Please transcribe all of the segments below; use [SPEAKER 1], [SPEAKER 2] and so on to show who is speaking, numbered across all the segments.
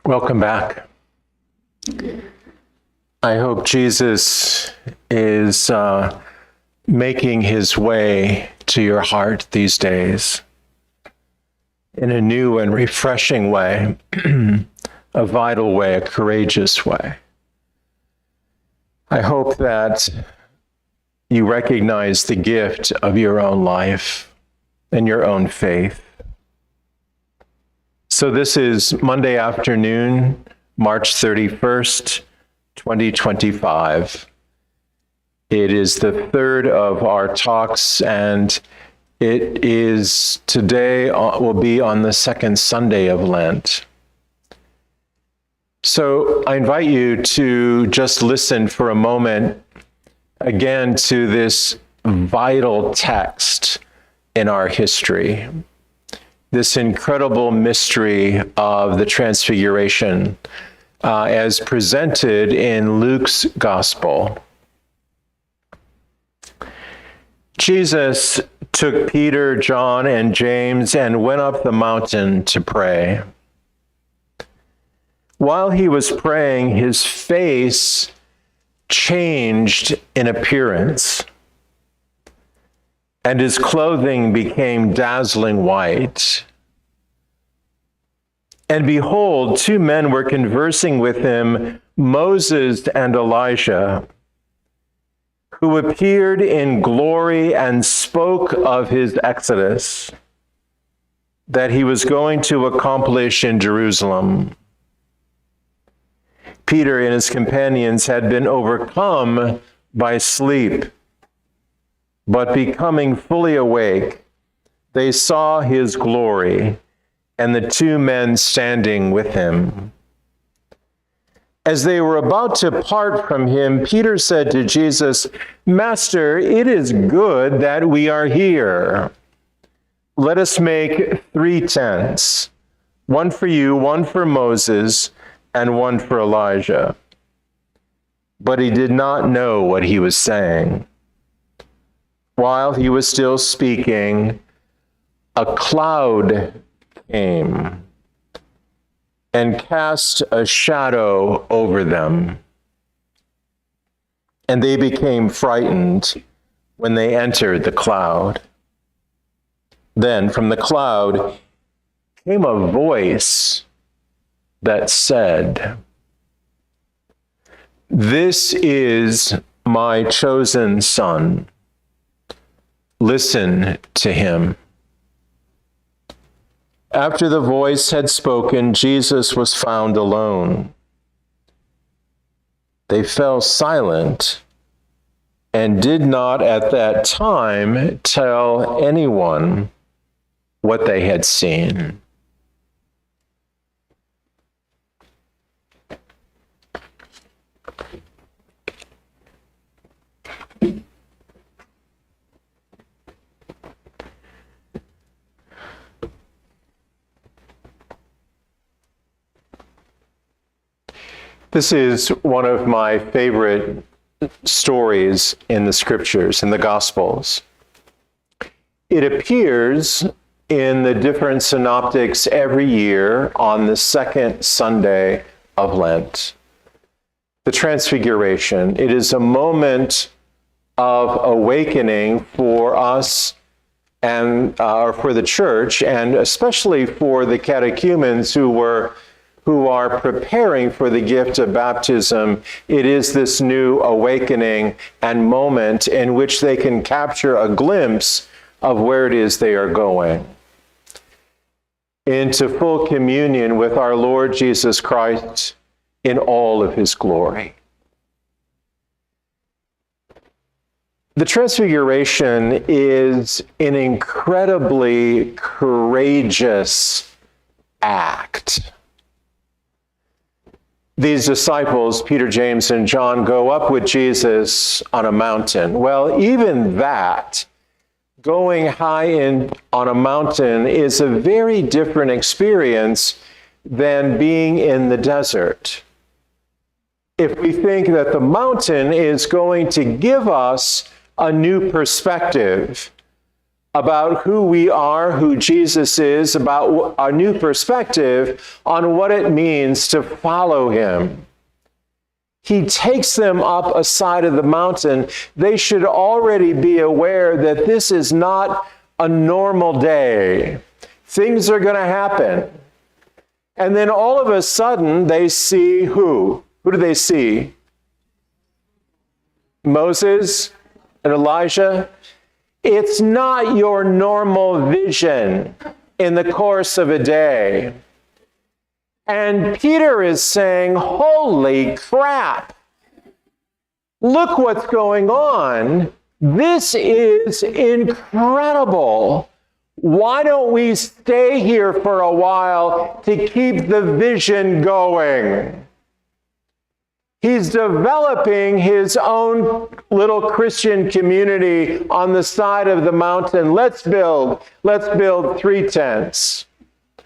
[SPEAKER 1] Welcome back. I hope Jesus is making his way to your heart these days in a new and refreshing way, a vital way, a courageous way. I hope that you recognize the gift of your own life and your own faith. So this is Monday afternoon, March 31st, 2025. It is the third of our talks, and it is today will be on the second Sunday of Lent. So I invite you to just listen for a moment again to this vital text in our history, this incredible mystery of the Transfiguration as presented in Luke's Gospel. Jesus took Peter, John, and James and went up the mountain to pray. While he was praying, his face changed in appearance, and his clothing became dazzling white. And behold, two men were conversing with him, Moses and Elijah, who appeared in glory and spoke of his exodus that he was going to accomplish in Jerusalem. Peter and his companions had been overcome by sleep, but becoming fully awake, they saw his glory and the two men standing with him. As they were about to part from him, Peter said to Jesus, "Master, it is good that we are here. Let us make 3 tents, one for you, one for Moses, and one for Elijah." But he did not know what he was saying. While he was still speaking, a cloud came and cast a shadow over them. And they became frightened when they entered the cloud. Then from the cloud came a voice that said, "This is my chosen Son. Listen to him." After the voice had spoken, Jesus was found alone. They fell silent and did not at that time tell anyone what they had seen. This is one of my favorite stories in the scriptures, in the Gospels. It appears in the different synoptics every year on the second Sunday of Lent. The Transfiguration. It is a moment of awakening for us and for the church, and especially for the catechumens who are preparing for the gift of baptism. It is this new awakening and moment in which they can capture a glimpse of where it is they are going into full communion with our Lord Jesus Christ in all of his glory. The Transfiguration is an incredibly courageous act. These disciples, Peter, James, and John, go up with Jesus on a mountain. Well, even that, going high on a mountain, is a very different experience than being in the desert. if we think that the mountain is going to give us a new perspective about who we are, who Jesus is, about a new perspective on what it means to follow him. He takes them up a side of the mountain. They should already be aware that this is not a normal day. Things are going to happen. And then all of a sudden, they see who? Who do they see? Moses and Elijah. It's not your normal vision in the course of a day. And Peter is saying, holy crap, look what's going on. This is incredible. Why don't we stay here for a while to keep the vision going? He's developing his own little Christian community on the side of the mountain. Let's build 3 tents.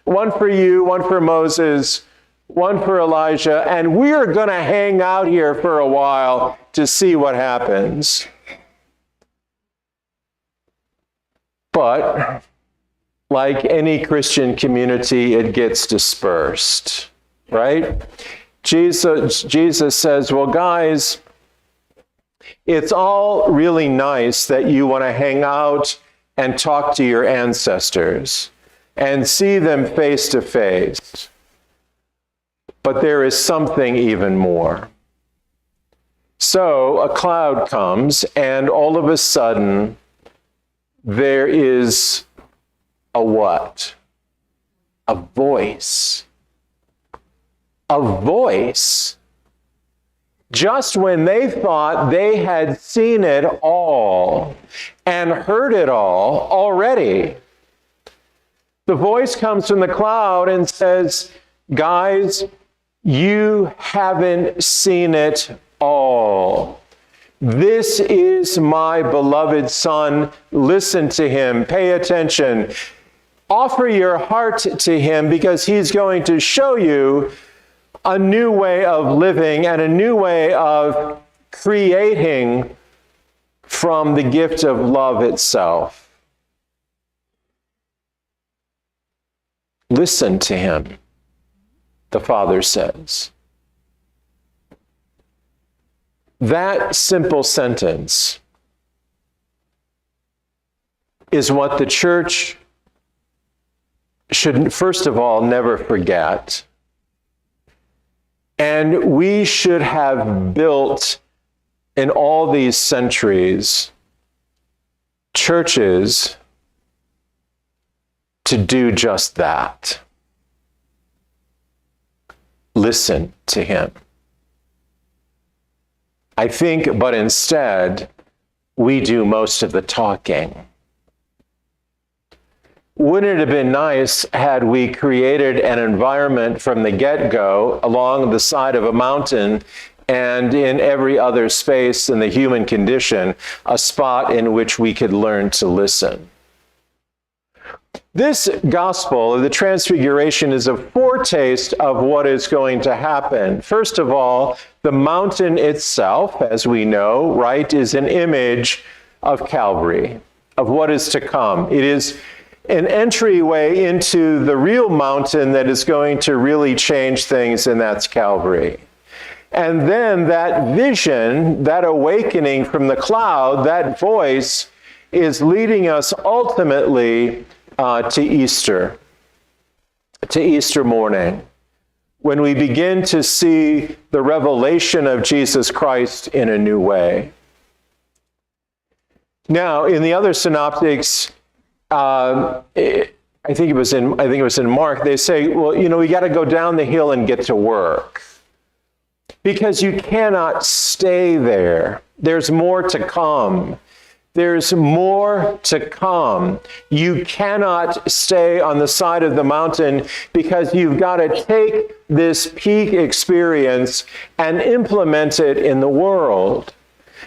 [SPEAKER 1] One for you, one for Moses, one for Elijah, and we're going to hang out here for a while to see what happens. But like any Christian community, it gets dispersed, right? Jesus says, well, guys, it's all really nice that you want to hang out and talk to your ancestors and see them face to face. But there is something even more. So a cloud comes, and all of a sudden, there is a what? A voice. A voice. Just when they thought they had seen it all and heard it all already, the voice comes from the cloud and says, guys, you haven't seen it all. This is my beloved Son. Listen to him. Pay attention. Offer your heart to him, because he's going to show you a new way of living and a new way of creating from the gift of love itself. Listen to him, the Father says. That simple sentence is what the church should, first of all, never forget. And we should have built in all these centuries churches to do just that. Listen to him. I think, but instead, we do most of the talking. Wouldn't it have been nice had we created an environment from the get-go along the side of a mountain and in every other space in the human condition, a spot in which we could learn to listen? This gospel of the Transfiguration is a foretaste of what is going to happen. First of all, the mountain itself, as we know, right, is an image of Calvary, of what is to come. It is an entryway into the real mountain that is going to really change things, and that's Calvary. And then that vision, that awakening from the cloud, that voice is leading us ultimately to Easter morning, when we begin to see the revelation of Jesus Christ in a new way. Now, in the other synoptics, I think it was in Mark, they say, well, we got to go down the hill and get to work, because you cannot stay there. There's more to come. There's more to come. You cannot stay on the side of the mountain, because you've got to take this peak experience and implement it in the world.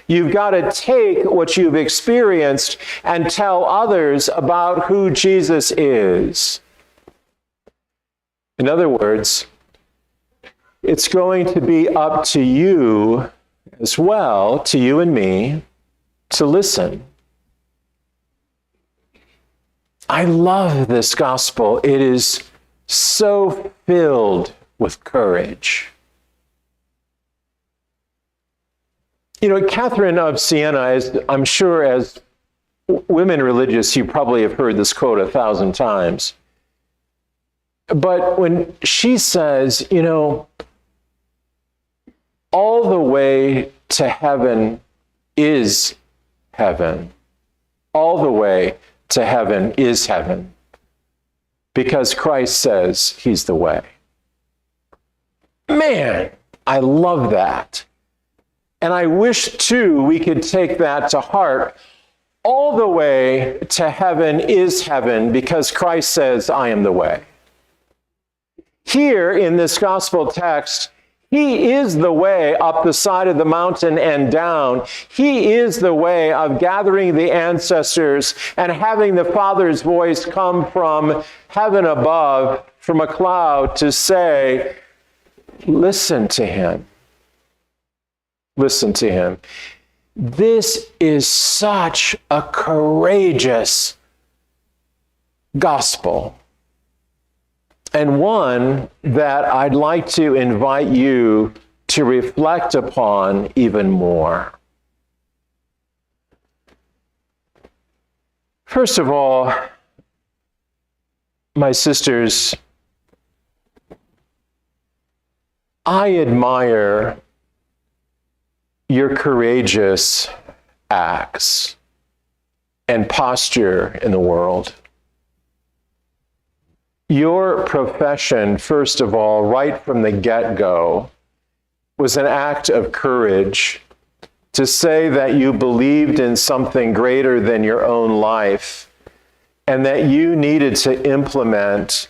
[SPEAKER 1] You've got to take what you've experienced and tell others about who Jesus is. In other words, it's going to be up to you as well, to you and me, to listen. I love this gospel. It is so filled with courage. You know, Catherine of Siena, I'm sure as women religious, you probably have heard this quote 1,000 times. But when she says, you know, all the way to heaven is heaven. All the way to heaven is heaven. Because Christ says he's the way. Man, I love that. And I wish, too, we could take that to heart. All the way to heaven is heaven because Christ says, I am the way. Here in this gospel text, he is the way up the side of the mountain and down. He is the way of gathering the ancestors and having the Father's voice come from heaven above, from a cloud, to say, listen to him. Listen to him. This is such a courageous gospel, and one that I'd like to invite you to reflect upon even more. First of all, my sisters, I admire your courageous acts and posture in the world. Your profession, first of all, right from the get-go, was an act of courage to say that you believed in something greater than your own life and that you needed to implement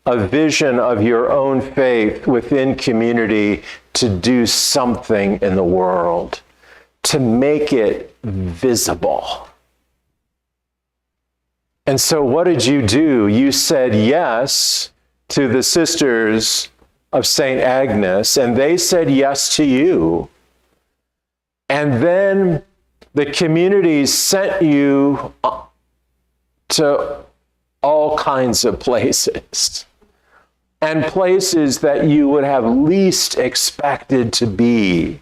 [SPEAKER 1] a vision of your own faith within community to do something in the world, to make it visible. And so what did you do? You said yes to the Sisters of St. Agnes, and they said yes to you. And then the communities sent you to all kinds of places, and places that you would have least expected to be.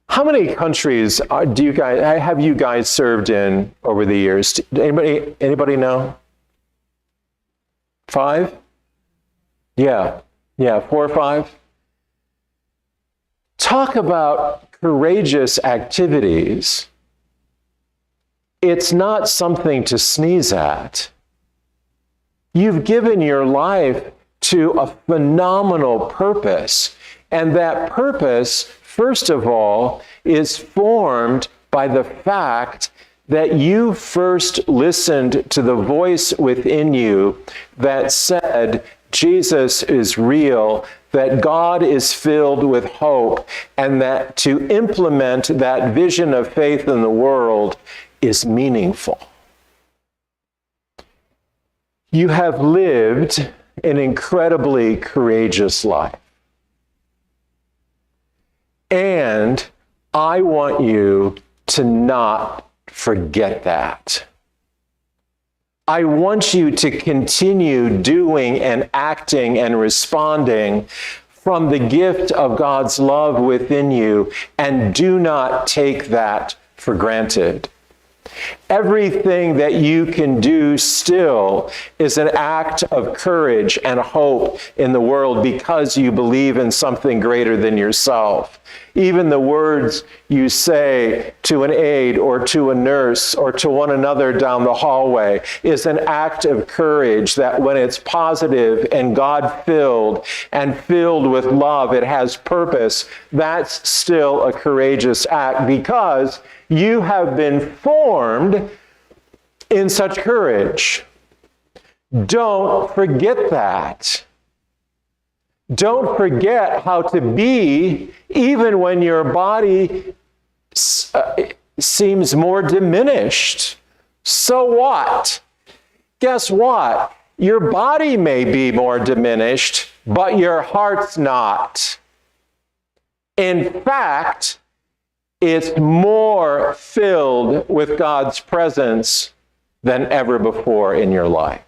[SPEAKER 1] How many countries have you guys served in over the years? Anybody know? 5? Yeah, 4 or 5. Talk about courageous activities. It's not something to sneeze at. You've given your life to a phenomenal purpose, and that purpose, first of all, is formed by the fact that you first listened to the voice within you that said, Jesus is real, that God is filled with hope, and that to implement that vision of faith in the world is meaningful. You have lived an incredibly courageous life. And I want you to not forget that. I want you to continue doing and acting and responding from the gift of God's love within you, and do not take that for granted. Everything that you can do still is an act of courage and hope in the world because you believe in something greater than yourself. Even the words you say to an aide or to a nurse or to one another down the hallway is an act of courage that when it's positive and God-filled and filled with love, it has purpose. That's still a courageous act because you have been formed in such courage. Don't forget that. Don't forget how to be even when your body seems more diminished. So what? Guess what? Your body may be more diminished, but your heart's not. In fact, it's more filled with God's presence than ever before in your life.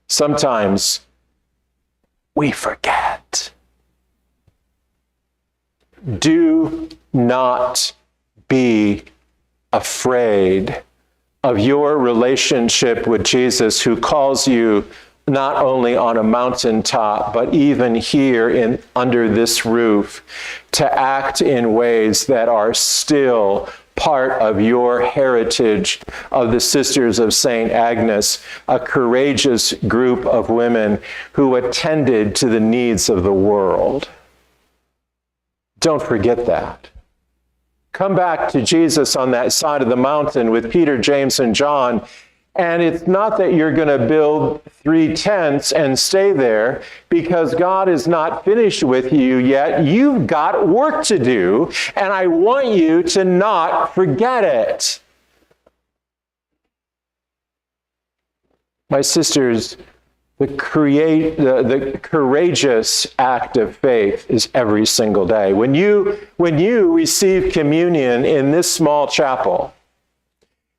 [SPEAKER 1] Sometimes we forget. Do not be afraid of your relationship with Jesus, who calls you not only on a mountaintop, but even here under this roof, to act in ways that are still part of your heritage of the Sisters of St. Agnes, a courageous group of women who attended to the needs of the world. Don't forget that. Come back to Jesus on that side of the mountain with Peter, James, and John. And it's not that you're going to build 3 tents and stay there, because God is not finished with you yet. You've got work to do, and I want you to not forget it. My sisters, the courageous act of faith is every single day. When you receive communion in this small chapel,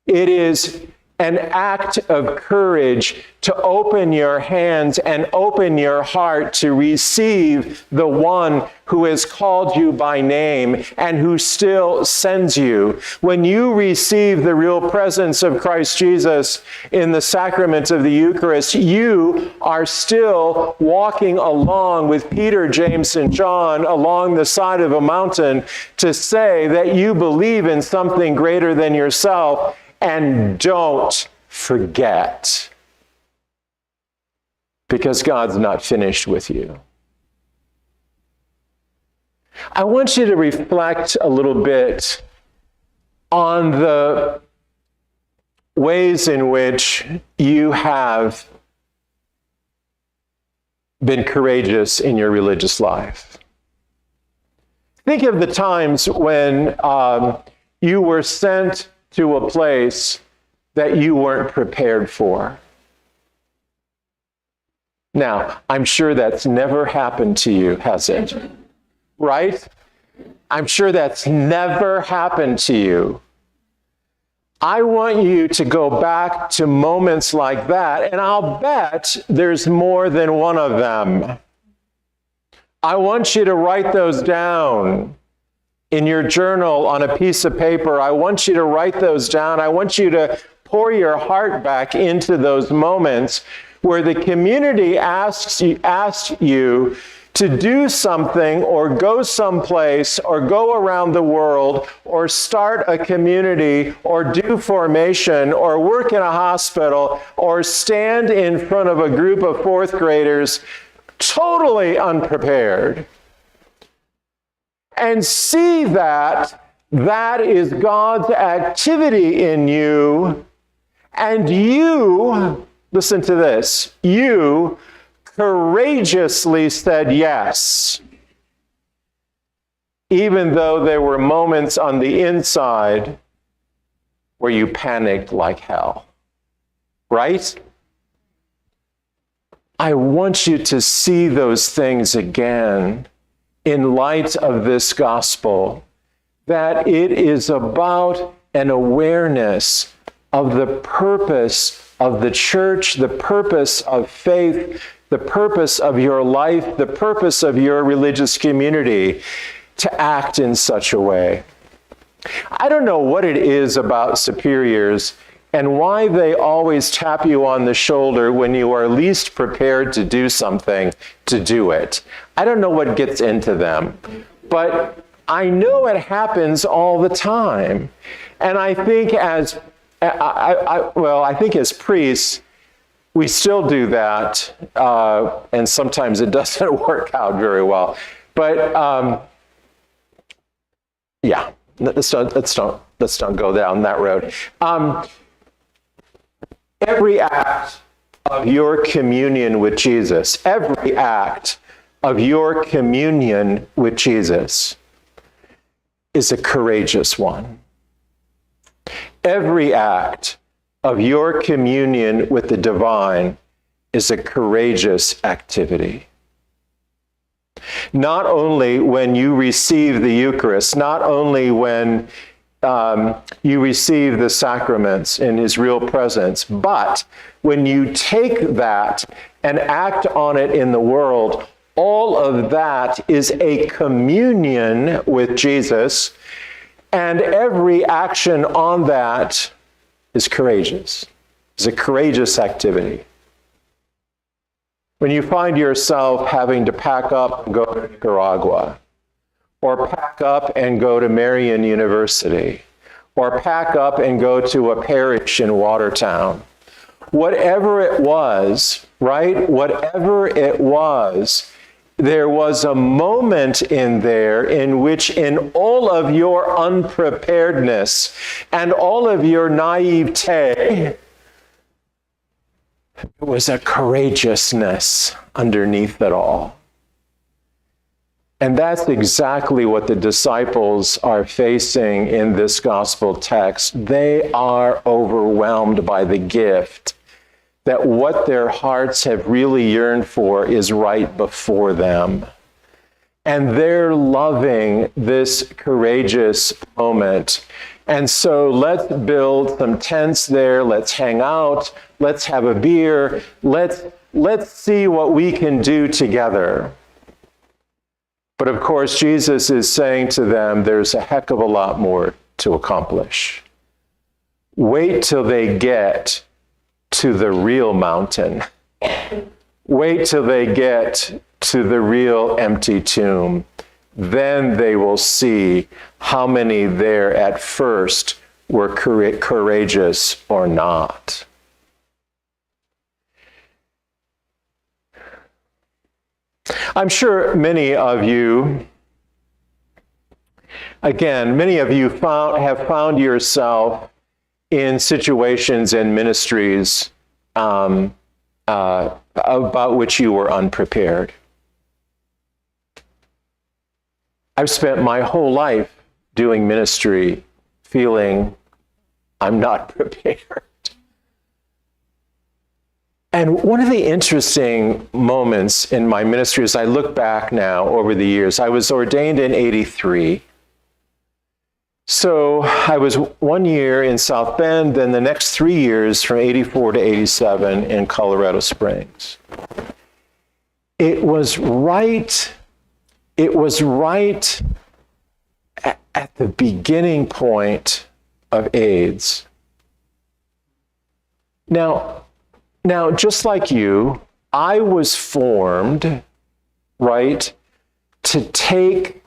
[SPEAKER 1] it is an act of courage to open your hands and open your heart to receive the one who has called you by name and who still sends you. When you receive the real presence of Christ Jesus in the sacrament of the Eucharist, you are still walking along with Peter, James, and John along the side of a mountain to say that you believe in something greater than yourself. And don't forget, because God's not finished with you. I want you to reflect a little bit on the ways in which you have been courageous in your religious life. Think of the times when you were sent to a place that you weren't prepared for. Now, I'm sure that's never happened to you, has it? Right? I'm sure that's never happened to you. I want you to go back to moments like that, and I'll bet there's more than one of them. I want you to write those down in your journal on a piece of paper. I want you to write those down. I want you to pour your heart back into those moments where the community asked you to do something or go someplace or go around the world or start a community or do formation or work in a hospital or stand in front of a group of 4th graders totally unprepared. And see that is God's activity in you, and you, listen to this, you courageously said yes, even though there were moments on the inside where you panicked like hell. Right? I want you to see those things again in light of this gospel, that it is about an awareness of the purpose of the church, the purpose of faith, the purpose of your life, the purpose of your religious community, to act in such a way. I don't know what it is about superiors and why they always tap you on the shoulder when you are least prepared to do something, to do it. I don't know what gets into them, but I know it happens all the time. And I think as priests, we still do that, and sometimes it doesn't work out very well. But yeah, let's don't go down that road. Every act of your communion with Jesus, every act of your communion with Jesus is a courageous one. Every act of your communion with the divine is a courageous activity. Not only when you receive the Eucharist, not only when you receive the sacraments in his real presence, but when you take that and act on it in the world, all of that is a communion with Jesus, and every action on that is courageous. It's a courageous activity. When you find yourself having to pack up and go to Nicaragua, or pack up and go to Marian University, or pack up and go to a parish in Watertown, whatever it was, right? Whatever it was, there was a moment in there in which, in all of your unpreparedness and all of your naivete, it was a courageousness underneath it all. And that's exactly what the disciples are facing in this gospel text. They are overwhelmed by the gift that what their hearts have really yearned for is right before them. And they're loving this courageous moment. And so let's build some tents there. Let's hang out. Let's have a beer. Let's see what we can do together. But of course, Jesus is saying to them, there's a heck of a lot more to accomplish. Wait till they get to the real mountain. Wait till they get to the real empty tomb. Then they will see how many there at first were courageous or not. I'm sure many of you have found yourself in situations and ministries about which you were unprepared. I've spent my whole life doing ministry feeling I'm not prepared. And one of the interesting moments in my ministry, as I look back now over the years, I was ordained in 83. So I was 1 year in South Bend, then the next 3 years from 84 to 87 in Colorado Springs. It was right at the beginning point of AIDS. Now, just like you, I was formed, right, to take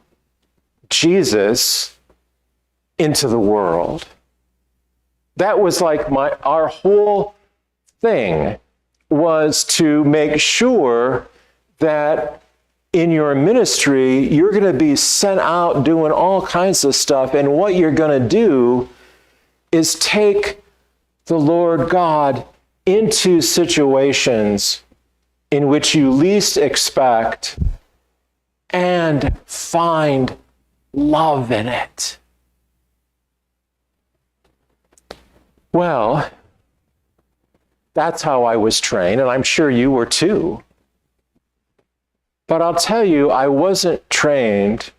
[SPEAKER 1] Jesus into the world. That was like our whole thing was to make sure that in your ministry, you're going to be sent out doing all kinds of stuff. And what you're going to do is take the Lord God into situations in which you least expect and find love in it. Well, that's how I was trained, and I'm sure you were too. But I'll tell you, I wasn't trained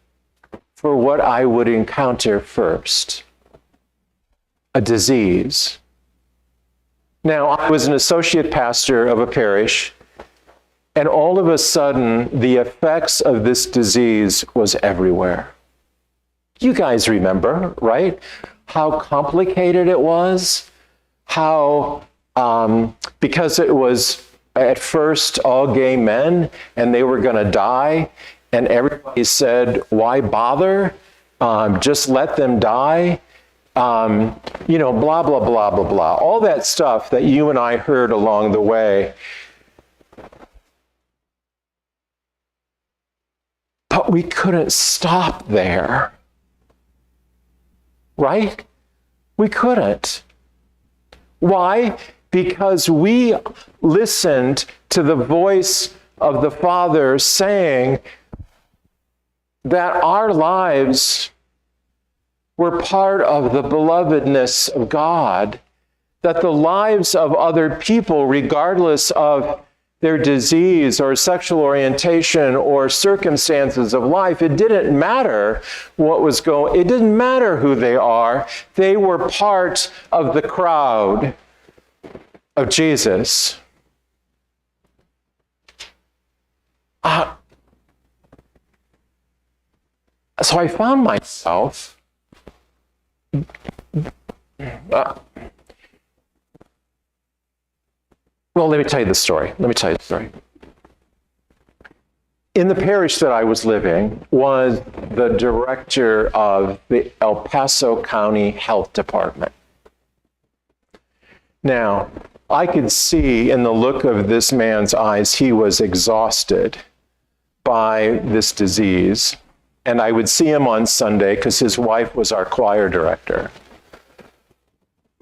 [SPEAKER 1] for what I would encounter first: a disease. Now, I was an associate pastor of a parish, and all of a sudden, the effects of this disease was everywhere. You guys remember, right? How complicated it was, how, because it was at first all gay men and they were going to die, and everybody said, why bother? Just let them die. Blah, blah, blah, blah, blah. All that stuff that you and I heard along the way. But we couldn't stop there. Right? We couldn't. Why? Because we listened to the voice of the Father saying that our lives were part of the belovedness of God, that the lives of other people, regardless of their disease or sexual orientation or circumstances of life, it didn't matter what was going, it didn't matter who they are. They were part of the crowd of Jesus. So I found myself well, let me tell you the story. In the parish that I was living was the director of the El Paso County Health Department. Now, I could see in the look of this man's eyes, he was exhausted by this disease. And I would see him on Sunday because his wife was our choir director.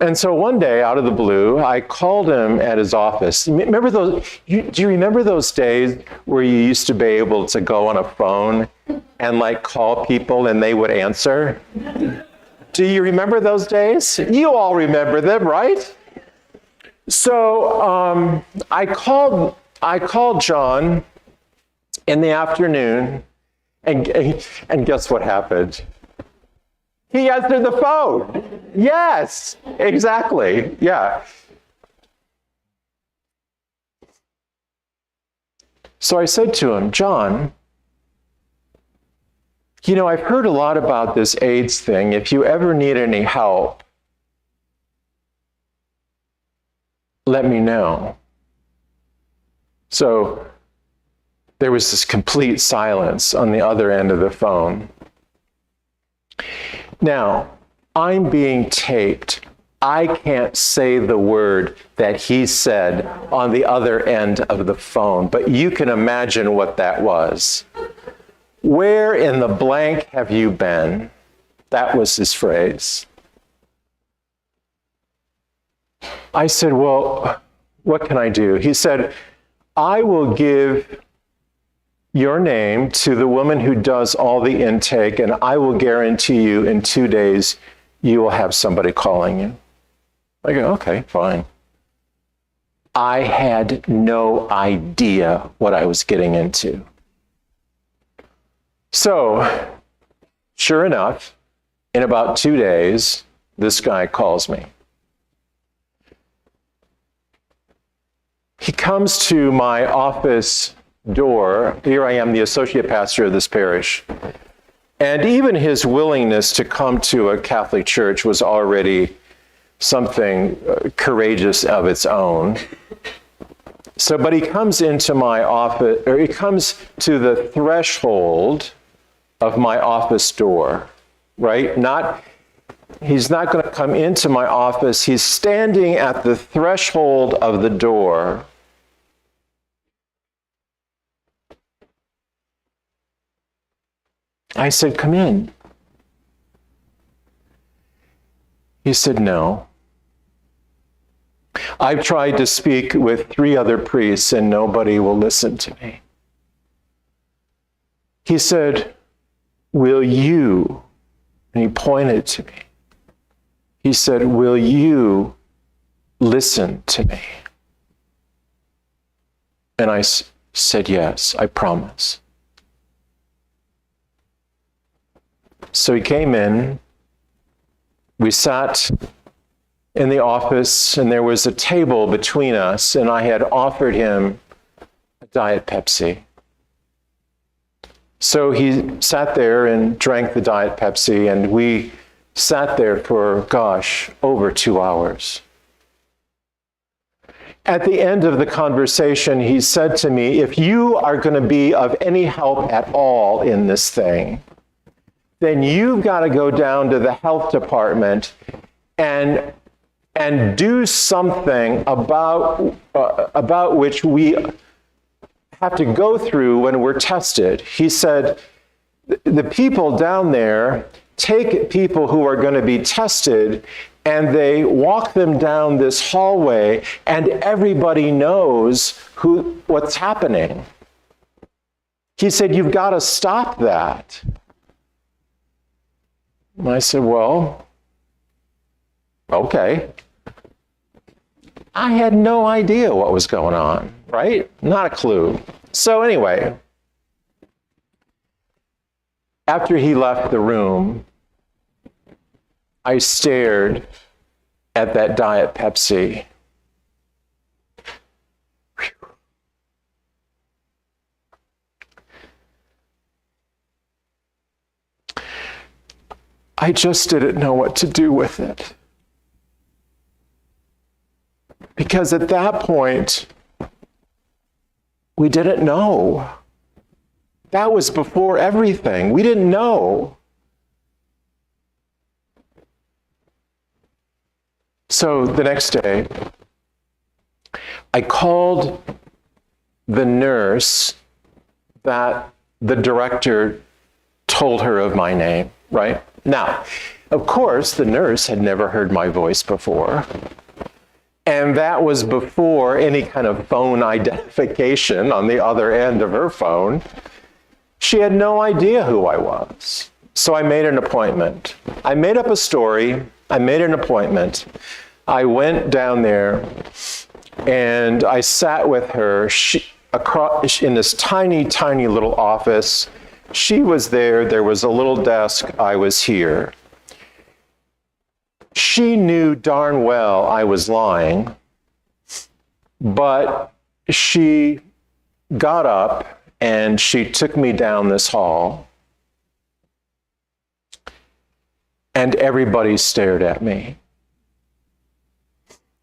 [SPEAKER 1] And so one day, out of the blue, I called him at his office. Remember those? Do you remember those days where you used to be able to go on a phone and like call people and they would answer? Do you remember those days? You all remember them, right? So I called John in the afternoon, and guess what happened? He answered the phone. Yes, exactly. Yeah. So I said to him, John, you know, I've heard a lot about this AIDS thing. If you ever need any help, let me know. So there was this complete silence on the other end of the phone. Now, I'm being taped. I can't say the word that he said on the other end of the phone, but you can imagine what that was. Where in the blank have you been? That was his phrase. I said, well, what can I do? He said, I will give your name to the woman who does all the intake, and I will guarantee you in 2 days, you will have somebody calling you. I go, okay, fine. I had no idea what I was getting into. So, sure enough, in about 2 days, this guy calls me. He comes to my office door. Here I am, the associate pastor of this parish. And even his willingness to come to a Catholic church was already something courageous of its own. So, but he comes into my office, or he comes to the threshold of my office door, right? He's not going to come into my office. He's standing at the threshold of the door. I said, come in. He said, no. I've tried to speak with 3 other priests and nobody will listen to me. He said, will you, and he pointed to me. He said, will you listen to me? And I said, yes, I promise. So he came in, we sat in the office, and there was a table between us, and I had offered him a Diet Pepsi. So he sat there and drank the Diet Pepsi, and we sat there for, over 2 hours. At the end of the conversation, he said to me, if you are going to be of any help at all in this thing, then you've got to go down to the health department and do something about which we have to go through when we're tested. He said, the people down there take people who are going to be tested and they walk them down this hallway and everybody knows what's happening. He said, you've got to stop that. And I said, well, okay. I had no idea what was going on, right? Not a clue. So anyway, after he left the room, I stared at that Diet Pepsi. I just didn't know what to do with it. Because at that point, we didn't know. That was before everything. We didn't know. So the next day, I called the nurse that the director told her of my name, right? Now, of course, the nurse had never heard my voice before. And that was before any kind of phone identification on the other end of her phone. She had no idea who I was. So I made an appointment. I made up a story. I made an appointment. I went down there and I sat with her in this tiny, tiny little office. She was there. There was a little desk. I was here. She knew darn well I was lying, but she got up and she took me down this hall, and everybody stared at me.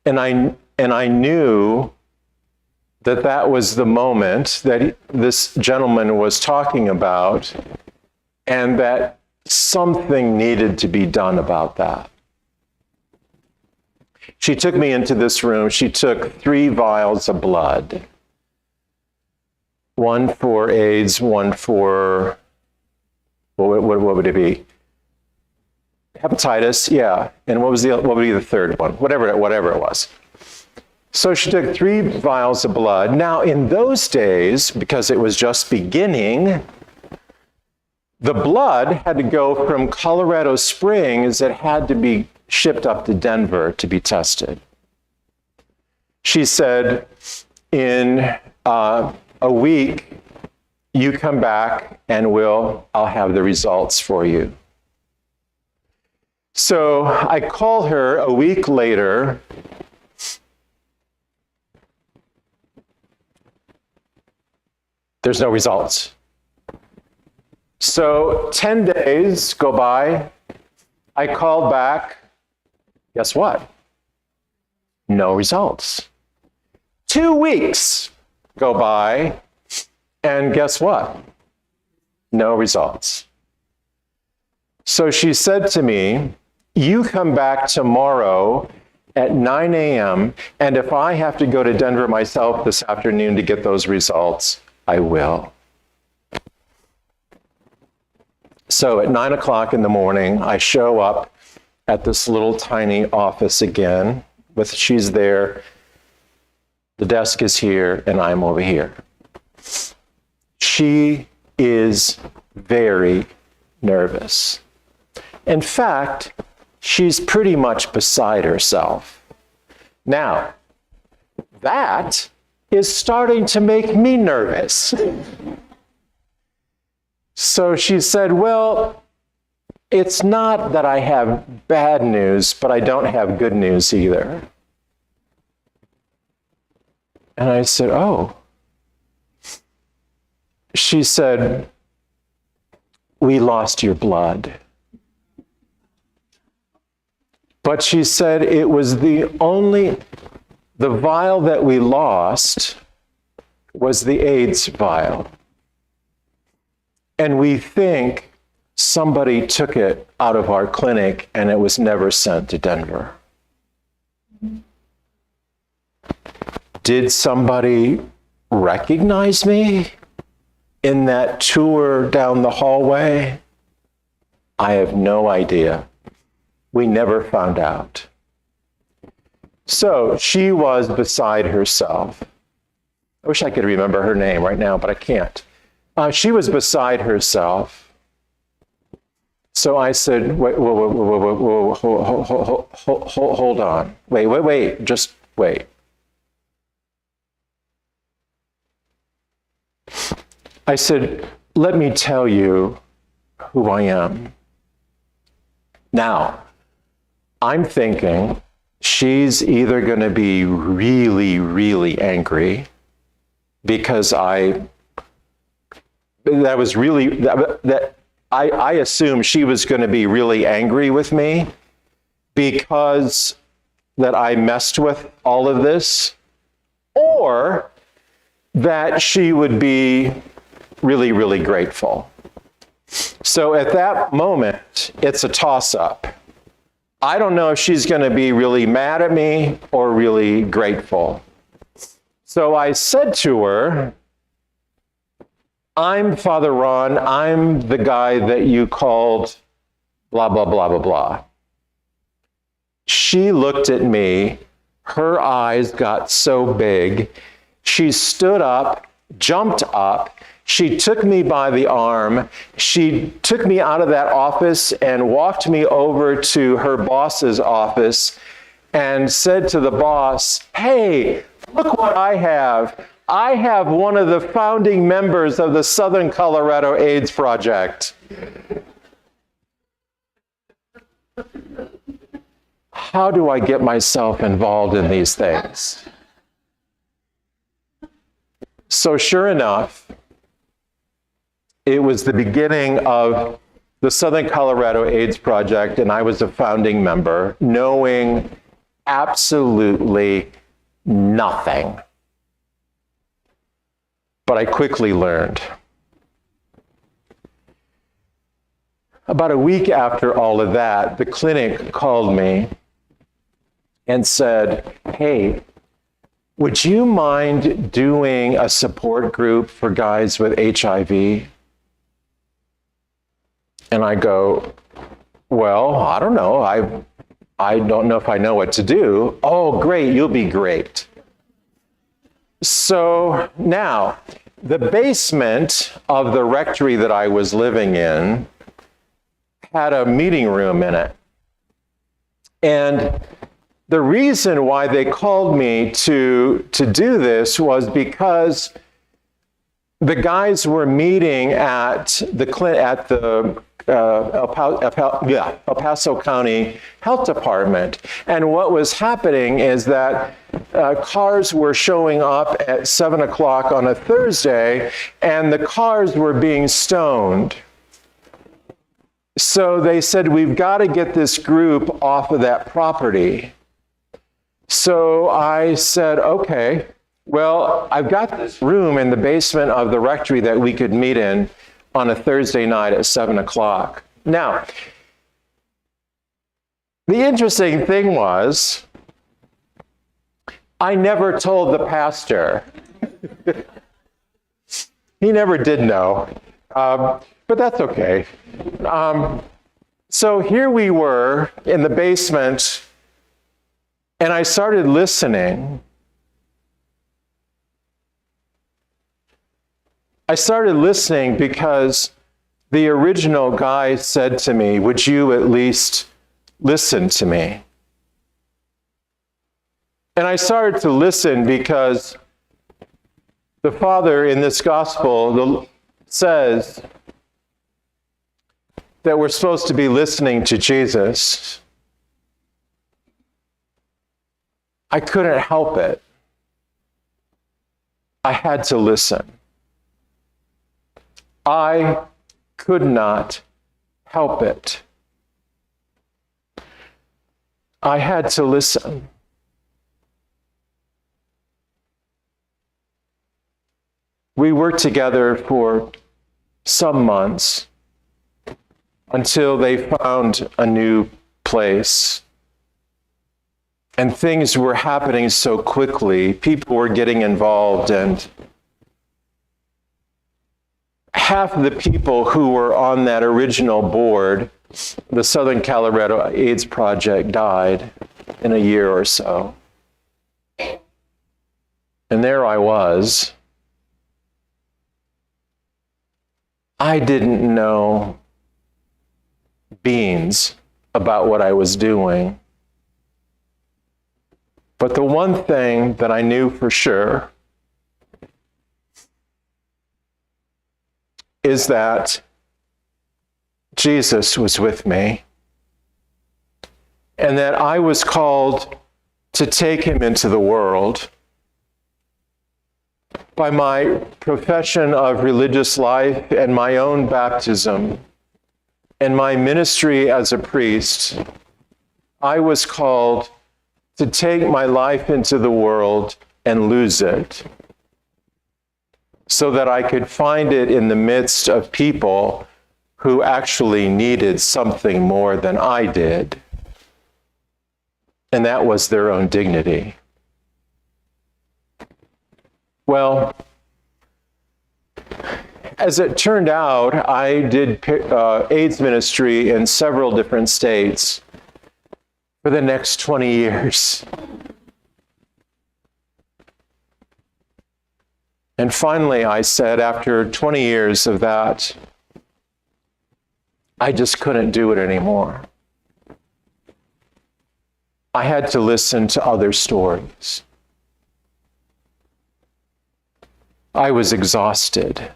[SPEAKER 1] And I knew that that was the moment that this gentleman was talking about, and that something needed to be done about that. She took me into this room. She took 3 vials of blood. One for AIDS, one for, what would it be? Hepatitis, yeah. And what would be the third one? Whatever it was. So she took 3 vials of blood. Now, in those days, because it was just beginning, the blood had to go from Colorado Springs. It had to be shipped up to Denver to be tested. She said, in a week, you come back and I'll have the results for you. So I call her a week later. There's no results. So 10 days go by. I called back. Guess what? No results. 2 weeks go by, and guess what? No results. So she said to me, you come back tomorrow at 9 a.m., and if I have to go to Denver myself this afternoon to get those results, I will. So at 9 o'clock in the morning, I show up at this little tiny office again. She's there, the desk is here, and I'm over here. She is very nervous. In fact, she's pretty much beside herself. Now, that is starting to make me nervous. So she said, well, it's not that I have bad news, but I don't have good news either. And I said, oh. She said, we lost your blood. But she said it was the vial that we lost was the AIDS vial. And we think somebody took it out of our clinic and it was never sent to Denver. Did somebody recognize me in that tour down the hallway? I have no idea. We never found out. So she was beside herself. I wish I could remember her name right now, but I can't. She was beside herself. So I said, wait, hold on. Wait, just wait. I said, let me tell you who I am. Now, I'm thinking she's either going to be really, really angry because I assumed she was going to be really angry with me because that I messed with all of this, or that she would be really, really grateful. So at that moment, it's a toss-up. I don't know if she's going to be really mad at me or really grateful. So I said to her, I'm Father Ron, I'm the guy that you called blah, blah, blah, blah, blah. She looked at me, her eyes got so big, she stood up, jumped up, she took me by the arm, she took me out of that office and walked me over to her boss's office and said to the boss, hey, look what I have. I have one of the founding members of the Southern Colorado AIDS Project. How do I get myself involved in these things? So sure enough, it was the beginning of the Southern Colorado AIDS Project, and I was a founding member, knowing absolutely nothing. But I quickly learned. About a week after all of that, the clinic called me and said, hey, would you mind doing a support group for guys with HIV? And I go, well, I don't know. I don't know if I know what to do. Oh, great, you'll be great. So now, the basement of the rectory that I was living in had a meeting room in it. And the reason why they called me to do this was because the guys were meeting at the El Paso County Health Department. And what was happening is that cars were showing up at 7 o'clock on a Thursday, and the cars were being stoned. So they said, we've got to get this group off of that property. So I said, okay, well, I've got this room in the basement of the rectory that we could meet in on a Thursday night at 7 o'clock. Now, the interesting thing was, I never told the pastor. He never did know, but that's okay. So here we were in the basement, and I started listening. I started listening because the original guy said to me, would you at least listen to me? And I started to listen because the Father in this gospel says that we're supposed to be listening to Jesus. I couldn't help it. I had to listen. I could not help it. I had to listen. We worked together for some months until they found a new place. And things were happening so quickly. People were getting involved, and half of the people who were on that original board, the Southern Colorado AIDS Project, died in a year or so. And there I was. I didn't know beans about what I was doing. But the one thing that I knew for sure is that Jesus was with me, and that I was called to take him into the world. By my profession of religious life and my own baptism and my ministry as a priest, I was called to take my life into the world and lose it, so that I could find it in the midst of people who actually needed something more than I did. And that was their own dignity. Well, as it turned out, I did AIDS ministry in several different states for the next 20 years. And finally, I said, after 20 years of that, I just couldn't do it anymore. I had to listen to other stories. I was exhausted.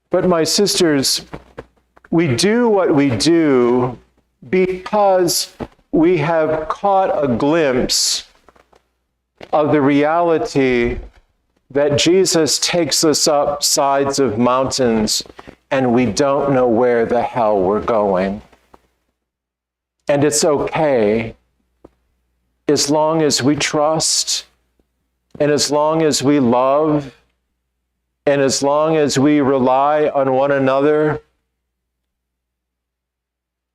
[SPEAKER 1] But my sisters, we do what we do because we have caught a glimpse of the reality that Jesus takes us up sides of mountains and we don't know where the hell we're going. And it's okay as long as we trust, and as long as we love, and as long as we rely on one another.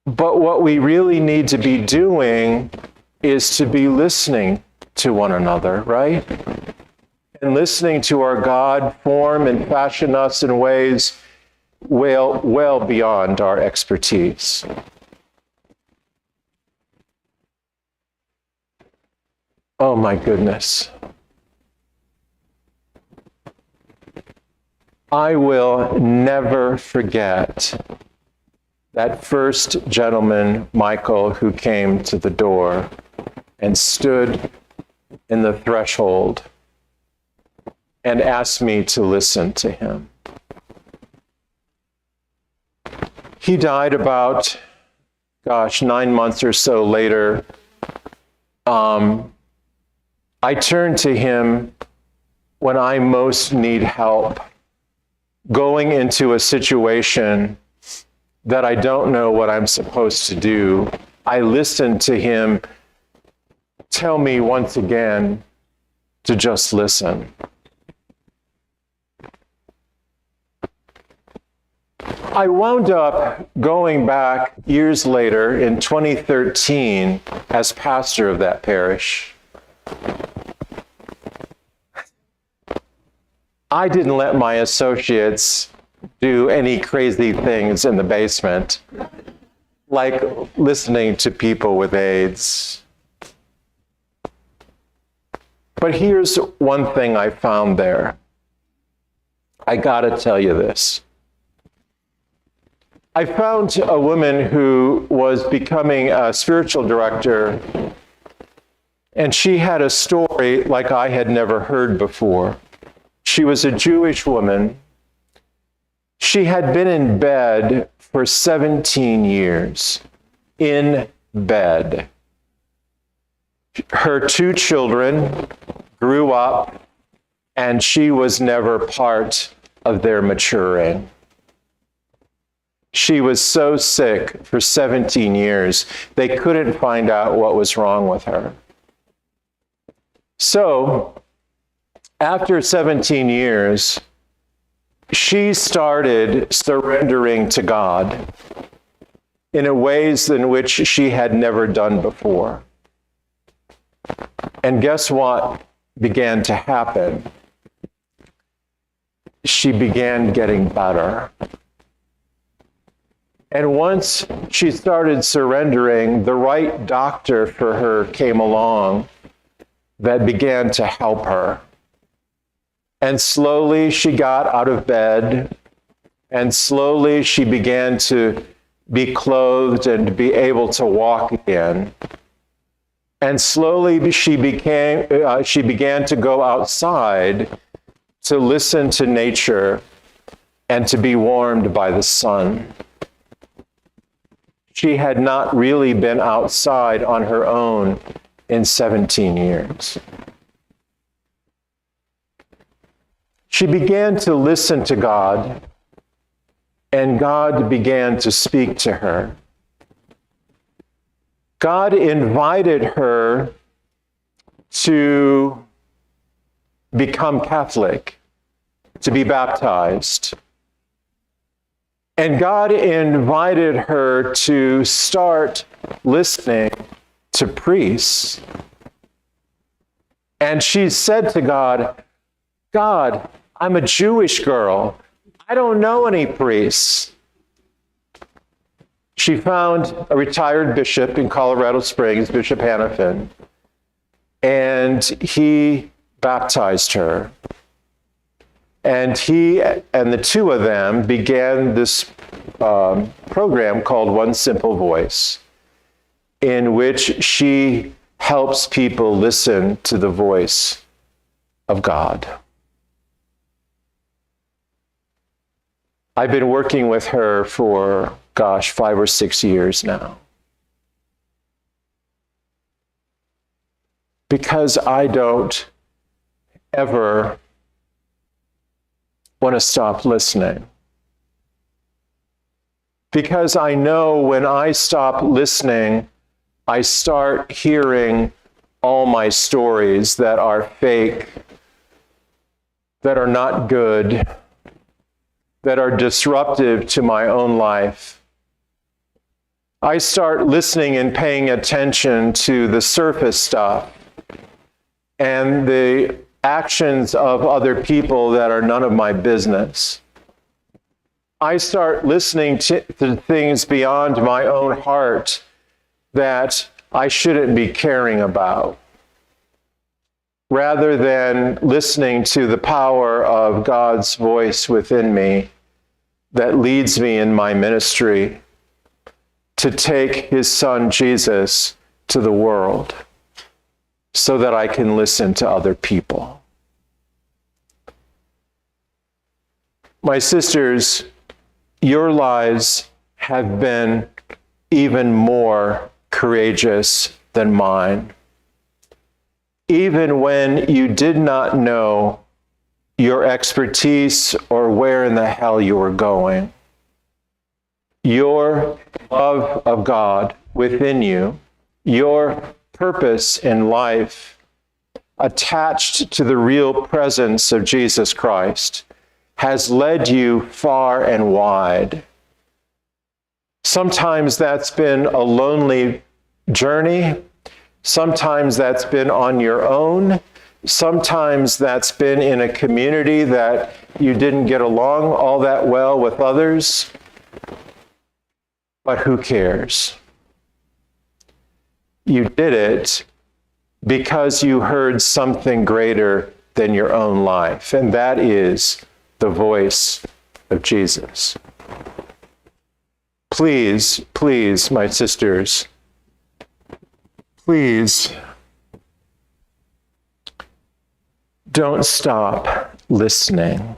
[SPEAKER 1] But what we really need to be doing is to be listening to one another, right? And listening to our God form and fashion us in ways well beyond our expertise. Oh my goodness. I will never forget that first gentleman, Michael, who came to the door and stood in the threshold and asked me to listen to him. He died about, 9 months or so later. I turn to him when I most need help, going into a situation that I don't know what I'm supposed to do. I listen to him tell me once again to just listen. I wound up going back years later in 2013 as pastor of that parish. I didn't let my associates do any crazy things in the basement, like listening to people with AIDS. But here's one thing I found there. I gotta tell you this. I found a woman who was becoming a spiritual director, and she had a story like I had never heard before. She was a Jewish woman. She had been in bed for 17 years. In bed. Her 2 children grew up, and she was never part of their maturing. She was so sick for 17 years, they couldn't find out what was wrong with her. So, after 17 years, she started surrendering to God in ways in which she had never done before. And guess what began to happen? She began getting better. And once she started surrendering, the right doctor for her came along that began to help her. And slowly she got out of bed, and slowly she began to be clothed and to be able to walk again. And slowly she began to go outside to listen to nature and to be warmed by the sun. She had not really been outside on her own in 17 years. She began to listen to God, and God began to speak to her. God invited her to become Catholic, to be baptized. And God invited her to start listening to priests. And she said to God, God, I'm a Jewish girl. I don't know any priests. She found a retired bishop in Colorado Springs, Bishop Hanafin, and he baptized her. And he and the two of them began this program called One Simple Voice, in which she helps people listen to the voice of God. I've been working with her for, 5 or 6 years now. Because I don't ever want to stop listening. Because I know when I stop listening, I start hearing all my stories that are fake, that are not good, that are disruptive to my own life. I start listening and paying attention to the surface stuff and the actions of other people that are none of my business. I start listening to things beyond my own heart that I shouldn't be caring about, rather than listening to the power of God's voice within me that leads me in my ministry to take his son Jesus to the world so that I can listen to other people. My sisters, your lives have been even more courageous than mine. Even when you did not know your expertise or where in the hell you were going, your love of God within you, your purpose in life, attached to the real presence of Jesus Christ, has led you far and wide. Sometimes that's been a lonely journey. Sometimes that's been on your own. Sometimes that's been in a community that you didn't get along all that well with others. But who cares? You did it because you heard something greater than your own life, and that is the voice of Jesus. Please, please, my sisters, please don't stop listening.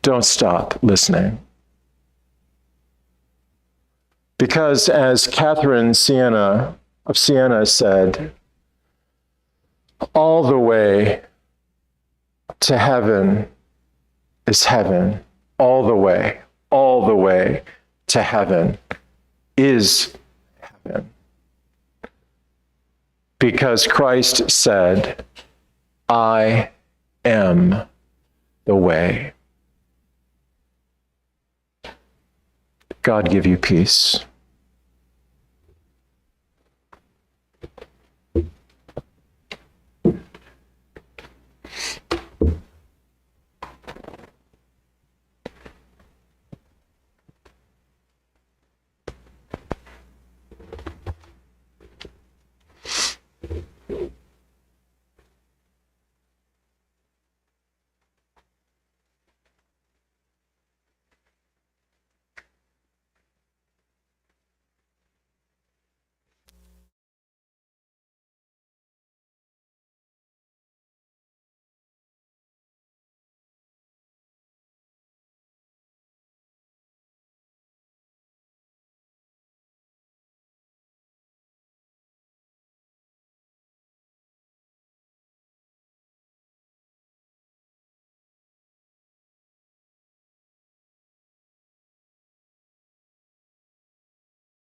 [SPEAKER 1] Don't stop listening. Because as Catherine of Siena said, all the way to heaven is heaven. All the way to heaven is heaven. Because Christ said, I am the way. God give you peace.